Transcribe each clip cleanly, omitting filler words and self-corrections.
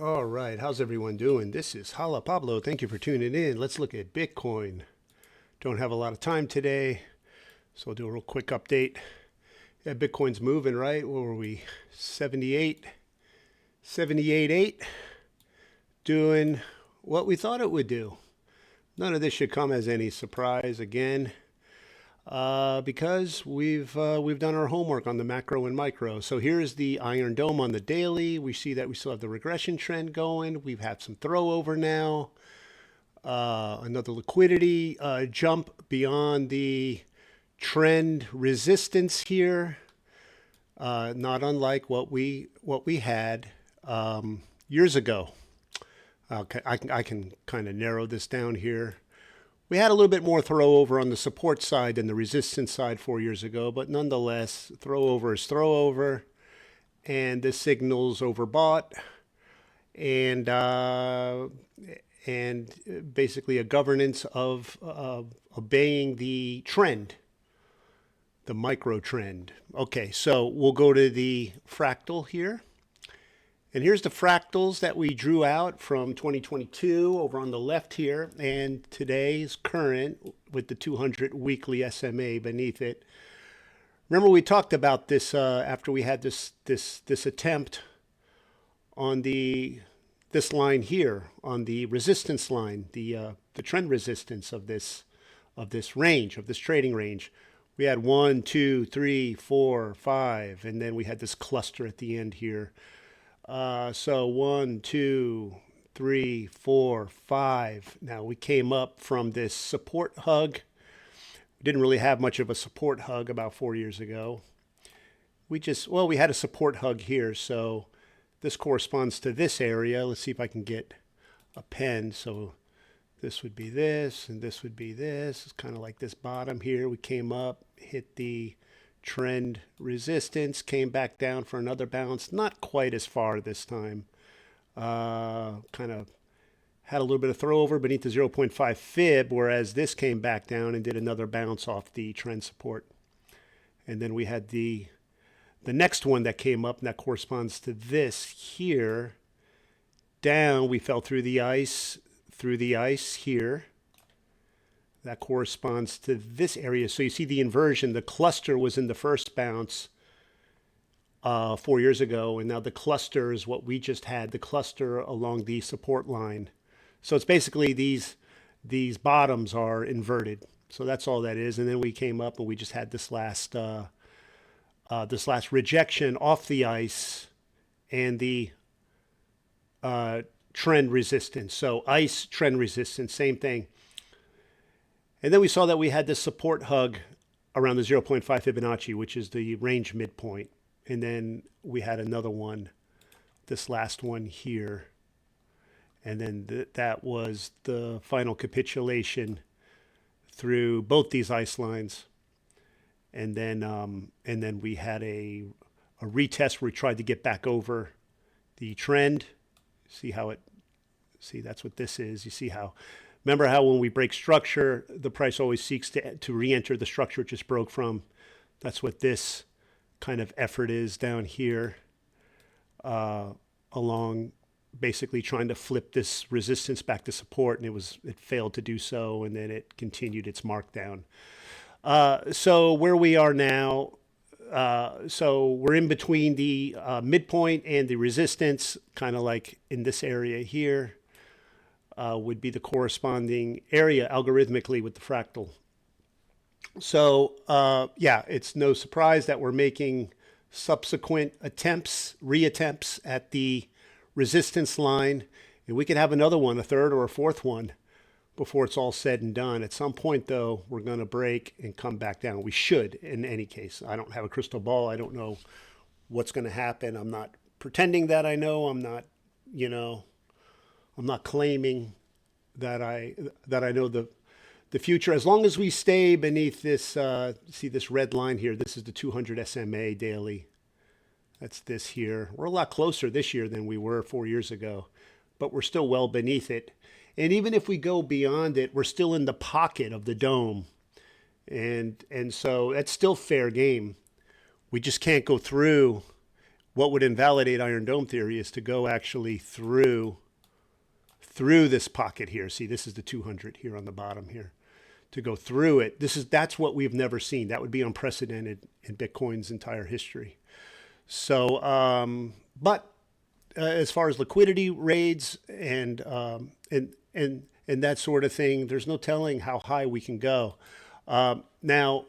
All right, how's everyone doing? This is Hala Pablo. Thank you for tuning in. Let's look at Bitcoin. Don't have a lot of time today, so I'll do a real quick update. Yeah, Bitcoin's moving, right? What were we? 78, 78.8, doing what we thought it would do. None of this should come as any surprise again, because we've done our homework on the macro and micro. So here's the Iron Dome on the daily. We see that we still have the regression trend going. We've had some throw over now. Another liquidity jump beyond the trend resistance here, not unlike what we had years ago. Okay, I can kind of narrow this down here. We had a little bit more throw over on the support side than the resistance side 4 years ago, but nonetheless, throw over is throw over, and this signal's overbought, and basically a governance of obeying the trend, the micro trend. Okay, so we'll go to the fractal here. And here's the fractals that we drew out from 2022 over on the left here, and today's current with the 200 weekly SMA beneath it. Remember we talked about this after we had this attempt on this line here on the resistance line, the trend resistance of this range, of this trading range. We had 1, 2, 3, 4, 5, and then we had this cluster at the end here. So 1, 2, 3, 4, 5. Now we came up from this support hug. We didn't really have much of a support hug about 4 years ago. We had a support hug here, so this corresponds to this area. Let's see if I can get a pen. So this would be this, and this would be this. It's kind of like this bottom here. We came up, hit the trend resistance, came back down for another bounce, not quite as far this time. Kind of had a little bit of throw over beneath the 0.5 fib, whereas this came back down and did another bounce off the trend support. And then we had the next one that came up, and that corresponds to this here. Down, we fell through the ice here. That corresponds to this area. So you see the inversion. The cluster was in the first bounce 4 years ago, and now the cluster is what we just had, the cluster along the support line. So it's basically these bottoms are inverted. So that's all that is. And then we came up and we just had this last rejection off the ice and the trend resistance. So ice, trend resistance, same thing. And then we saw that we had this support hug around the 0.5 Fibonacci, which is the range midpoint. And then we had another one, this last one here. And then that was the final capitulation through both these ice lines. And then we had a retest where we tried to get back over the trend. See that's what this is. You see how, remember how when we break structure, the price always seeks to re-enter the structure it just broke from. That's what this kind of effort is down here, along basically trying to flip this resistance back to support, and it failed to do so, and then it continued its markdown. So where we are now, so we're in between the midpoint and the resistance, kind of like in this area here. Would be the corresponding area algorithmically with the fractal. So yeah, it's no surprise that we're making subsequent reattempts at the resistance line, and we can have another one, a third or a fourth one, before it's all said and done. At some point, though, we're going to break and come back down. We should, in any case. I don't have a crystal ball. I don't know what's going to happen. I'm not pretending that I know. I'm not claiming that I know the future. As long as we stay beneath this, see this red line here. This is the 200 SMA daily. That's this here. We're a lot closer this year than we were 4 years ago, but we're still well beneath it. And even if we go beyond it, we're still in the pocket of the dome, and so that's still fair game. We just can't go through what would invalidate Iron Dome theory is to go actually through this pocket here. See, this is the 200 here on the bottom here. To go through it, that's what we've never seen. That would be unprecedented in Bitcoin's entire history. So, but as far as liquidity raids and that sort of thing, there's no telling how high we can go. Now,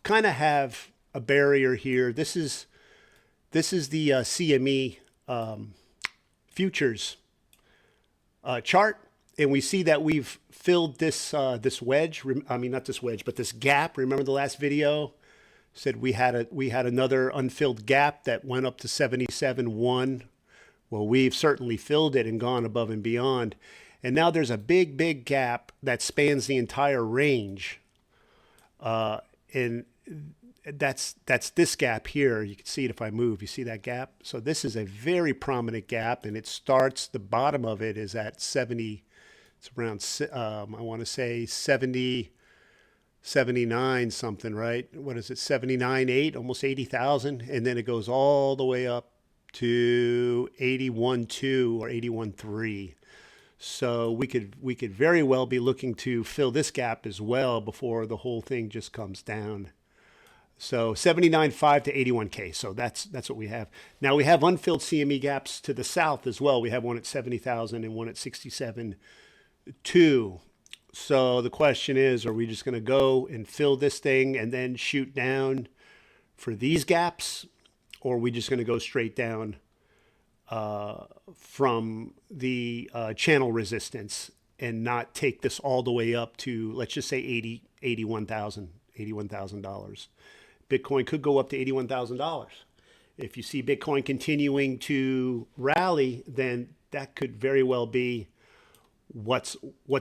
kind of have a barrier here. This is the CME futures chart, and we see that we've filled this this wedge. I mean, not this wedge, but this gap. Remember the last video said we had another unfilled gap that went up to 77.1. Well, we've certainly filled it and gone above and beyond. And now there's a big gap that spans the entire range. And that's this gap here. You can see it if I move. You see that gap? So this is a very prominent gap, and it starts, the bottom of it is at 70, it's around, I want to say 70, 79 something, right? What is it? 79.8, almost 80,000. And then it goes all the way up to 81.2 or 81.3. So we could very well be looking to fill this gap as well before the whole thing just comes down. So 79.5 to 81K. So that's what we have. Now we have unfilled CME gaps to the south as well. We have one at 70,000 and one at 67.2. So the question is, are we just going to go and fill this thing and then shoot down for these gaps? Or are we just going to go straight down from the channel resistance and not take this all the way up to, let's just say $81,000. Bitcoin could go up to $81,000. If you see Bitcoin continuing to rally, then that could very well be what's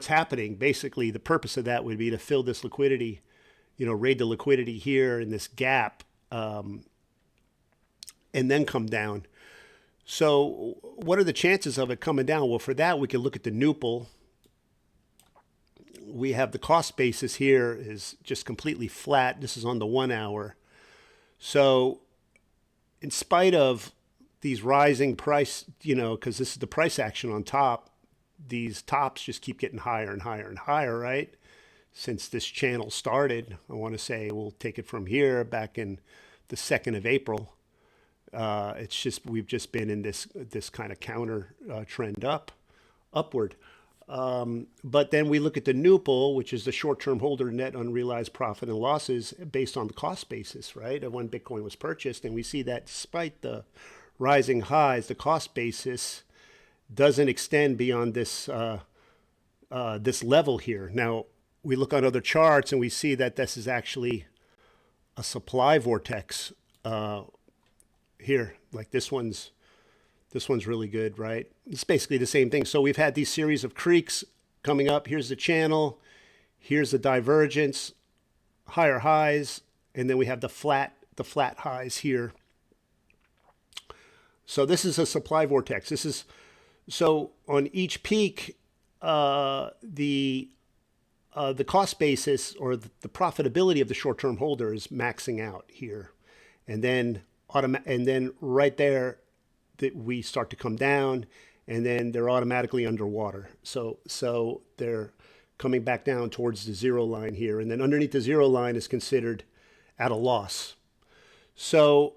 happening. Basically, the purpose of that would be to fill this liquidity, raid the liquidity here in this gap, and then come down. So what are the chances of it coming down? Well, for that, we can look at the NUPL. We have the cost basis here is just completely flat. This is on the 1 hour. So in spite of these rising price, because this is the price action on top, these tops just keep getting higher and higher and higher, right? Since this channel started, I want to say we'll take it from here back in the 2nd of April. It's just, we've just been in this kind of counter trend upward. But then we look at the NUPL, which is the short-term holder net unrealized profit and losses based on the cost basis, right, of when Bitcoin was purchased. And we see that despite the rising highs, the cost basis doesn't extend beyond this this level here. Now, we look on other charts and we see that this is actually a supply vortex here. Like this one's really good, right? It's basically the same thing. So we've had these series of creeks coming up. Here's the channel. Here's the divergence, higher highs, and then we have the flat highs here. So this is a supply vortex. So on each peak, the cost basis or the profitability of the short-term holder is maxing out here, and then right there, that we start to come down, and then they're automatically underwater. So they're coming back down towards the zero line here, and then underneath the zero line is considered at a loss. So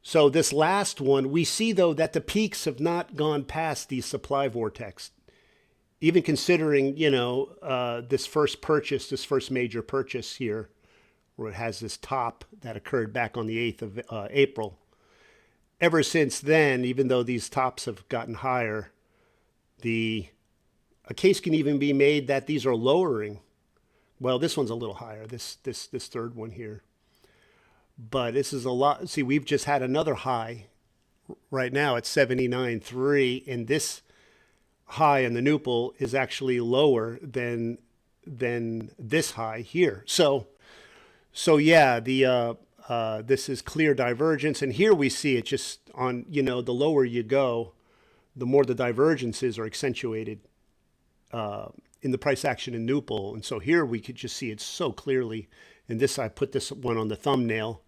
so this last one, we see though that the peaks have not gone past the supply vortex, even considering this first major purchase here, where it has this top that occurred back on the 8th of April. Ever since then, even though these tops have gotten higher, a case can even be made that these are lowering. Well, this one's a little higher, this third one here. But this is a lot. See, we've just had another high right now at 79.3, and this high in the NUPL is actually lower than this high here. So yeah, this is clear divergence, and here we see it just on, the lower you go, the more the divergences are accentuated in the price action in NUPL. And so here we could just see it so clearly. And this, I put this one on the thumbnail.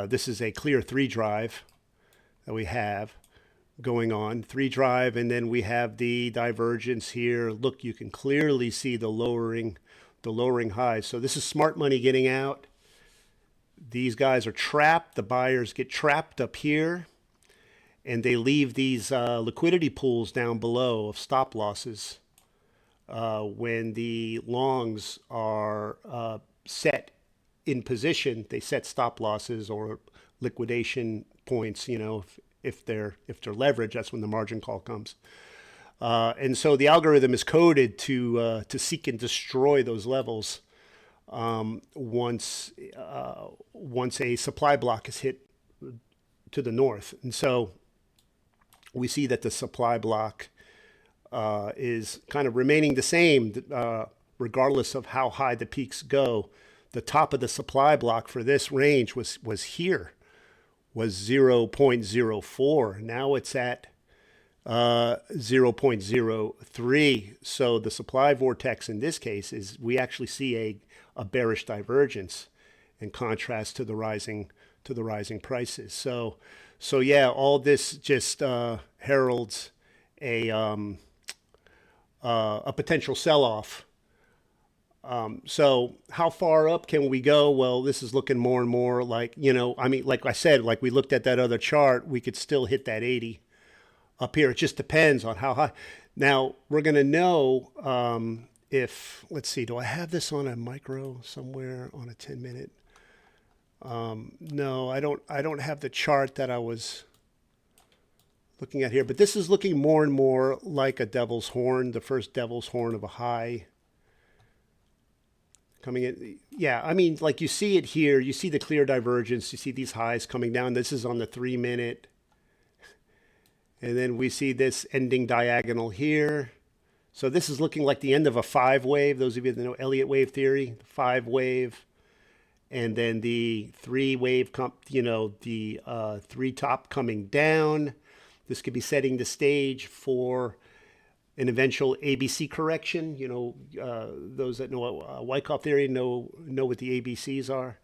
This is a clear 3 drive that we have going on, 3 drive, and then we have the divergence here. Look, you can clearly see the lowering highs. So this is smart money getting out. These guys are trapped. The buyers get trapped up here, and they leave these liquidity pools down below of stop losses when the longs are set in position. They set stop losses or liquidation points. You know, if they're leveraged, that's when the margin call comes. And so the algorithm is coded to seek and destroy those levels once a supply block is hit to the north. And so we see that the supply block is kind of remaining the same regardless of how high the peaks go. The top of the supply block for this range was here, was 0.04. Now it's at 0.03. So the supply vortex in this case is we actually see a bearish divergence in contrast to the rising prices. So yeah, all this just heralds a potential sell-off. So how far up can we go? Well, this is looking more and more like, you know, I mean, like I said, like we looked at that other chart, we could still hit that 80 up here. It just depends on how high. Now we're going to know if, let's see, do I have this on a micro somewhere on a 10-minute? No, I don't have the chart that I was looking at here, but this is looking more and more like a devil's horn, the first devil's horn of a high coming in. Yeah, I mean, like you see it here, you see the clear divergence, you see these highs coming down. This is on the 3-minute. And then we see this ending diagonal here. So this is looking like the end of a 5 wave. Those of you that know Elliott wave theory, 5 wave. And then the 3 wave, you know, the 3 top coming down. This could be setting the stage for an eventual ABC correction. You know, those that know Wyckoff theory know what the ABCs are.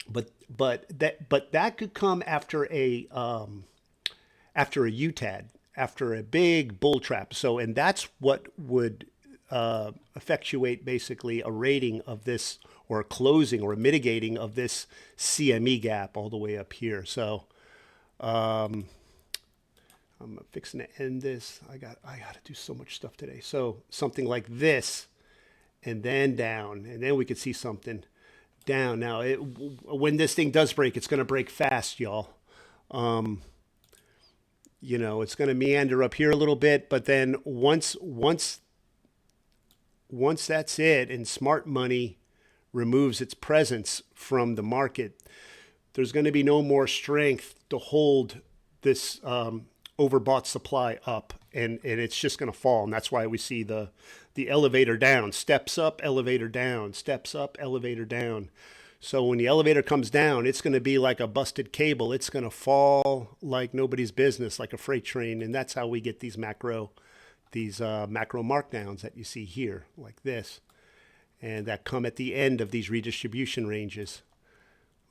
But that could come after a UTAD, after a big bull trap. So, and that's what would effectuate basically a rating of this, or a closing or a mitigating of this CME gap all the way up here. So I'm fixing to end this. I got to do so much stuff today. So something like this, and then down, and then we could see something down. Now, when this thing does break, it's going to break fast, y'all. You know, it's going to meander up here a little bit, but then once that's it, and smart money removes its presence from the market, there's going to be no more strength to hold this overbought supply up, and it's just going to fall. And that's why we see the elevator down, steps up, elevator down, steps up, elevator down. So when the elevator comes down, it's going to be like a busted cable. It's going to fall like nobody's business, like a freight train. And that's how we get these macro markdowns that you see here, like this, and that come at the end of these redistribution ranges.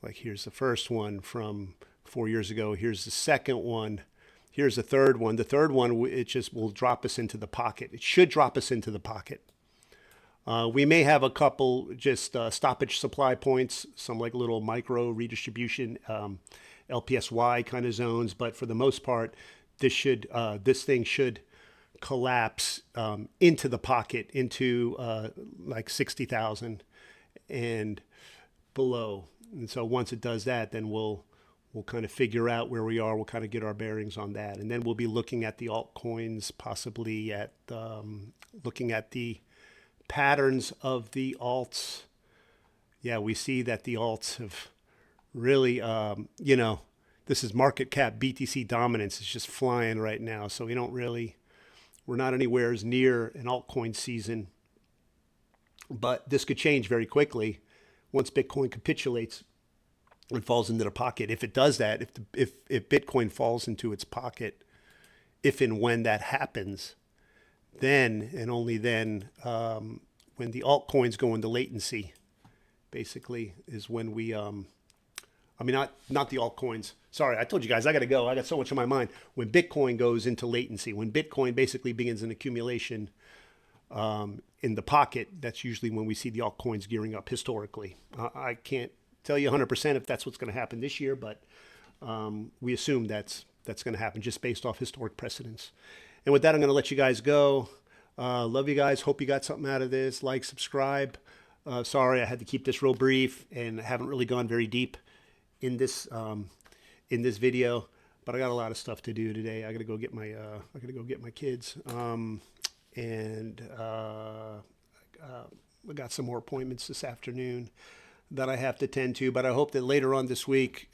Like here's the first one from 4 years ago. Here's the second one. Here's the third one. The third one, it just will drop us into the pocket. It should drop us into the pocket. We may have a couple just stoppage supply points, some like little micro redistribution, LPSY kind of zones. But for the most part, this thing should collapse into the pocket, into like 60,000 and below. And so once it does that, then we'll kind of figure out where we are. We'll kind of get our bearings on that. And then we'll be looking at the altcoins, possibly at looking at the patterns of the alts. Yeah, we see that the alts have really, you know, this is market cap BTC dominance. It's just flying right now. So we're not anywhere as near an altcoin season. But this could change very quickly once Bitcoin capitulates and falls into the pocket. If it does that, if Bitcoin falls into its pocket, if and when that happens, then and only then, when the altcoins go into latency, basically is when we, I mean, not the altcoins. Sorry, I told you guys I got to go. I got so much on my mind. When Bitcoin goes into latency, when Bitcoin basically begins an accumulation in the pocket, that's usually when we see the altcoins gearing up historically. I can't tell you 100% if that's what's going to happen this year, but we assume that's going to happen just based off historic precedents. And with that, I'm going to let you guys go. Love you guys. Hope you got something out of this. Like, subscribe. Sorry, I had to keep this real brief and haven't really gone very deep in this video, but I got a lot of stuff to do today. I got to go get my kids, and I got some more appointments this afternoon that I have to attend to. But I hope that later on this week,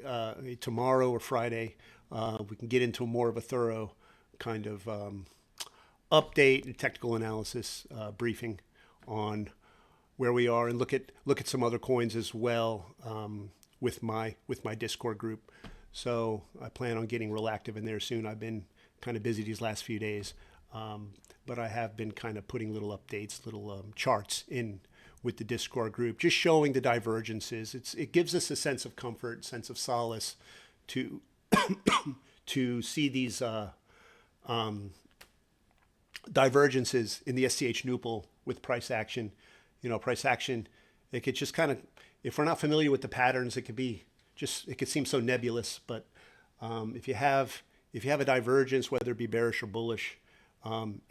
tomorrow or Friday, we can get into more of a thorough kind of update and technical analysis briefing on where we are, and look at some other coins as well with my Discord group. So I plan on getting real active in there soon. I've been kind of busy these last few days, but I have been kind of putting little updates, little charts in with the Discord group, just showing the divergences. It gives us a sense of comfort, sense of solace to to see these divergences in the STH-NUPL with price action. You know, price action, it could just kind of, if we're not familiar with the patterns, it could seem so nebulous. But if you have a divergence, whether it be bearish or bullish, in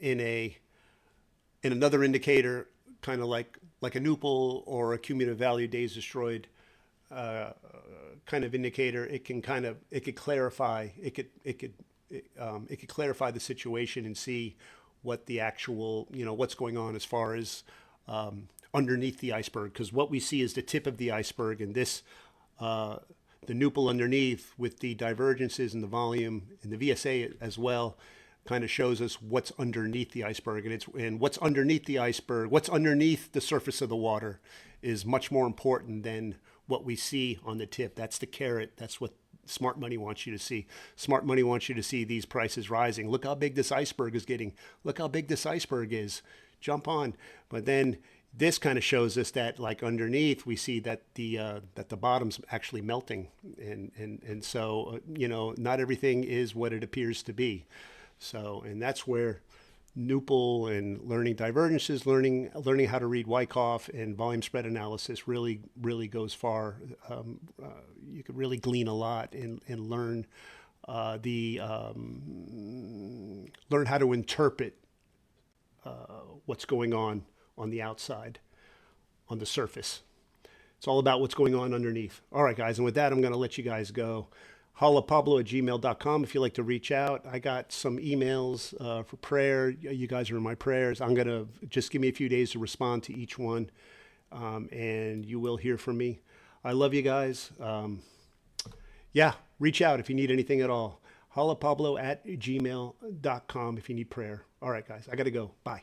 another indicator, kind of like a NUPL or a cumulative value days destroyed kind of indicator, it could clarify the situation and see what the actual, what's going on as far as underneath the iceberg. Because what we see is the tip of the iceberg, and this the NUPL underneath with the divergences in the volume and the VSA as well kind of shows us what's underneath the iceberg. And what's underneath the iceberg, what's underneath the surface of the water, is much more important than what we see on the tip. That's the carrot. That's what smart money wants you to see. Smart money wants you to see these prices rising. Look how big this iceberg is getting. Look how big this iceberg is. Jump on. But then this kind of shows us that, like, underneath, we see that the bottom's actually melting, and so not everything is what it appears to be. So, and that's where NUPL and learning divergences, learning how to read Wyckoff and volume spread analysis really goes far. You could really glean a lot and learn learn how to interpret what's going on the outside, on the surface. It's all about what's going on underneath. All right, guys, and with that, I'm going to let you guys go. HolaPablo@gmail.com if you'd like to reach out. I got some emails for prayer. You guys are in my prayers. I'm going to just give me a few days to respond to each one, and you will hear from me. I love you guys. Yeah, reach out if you need anything at all. HolaPablo@gmail.com if you need prayer. All right, guys, I got to go. Bye.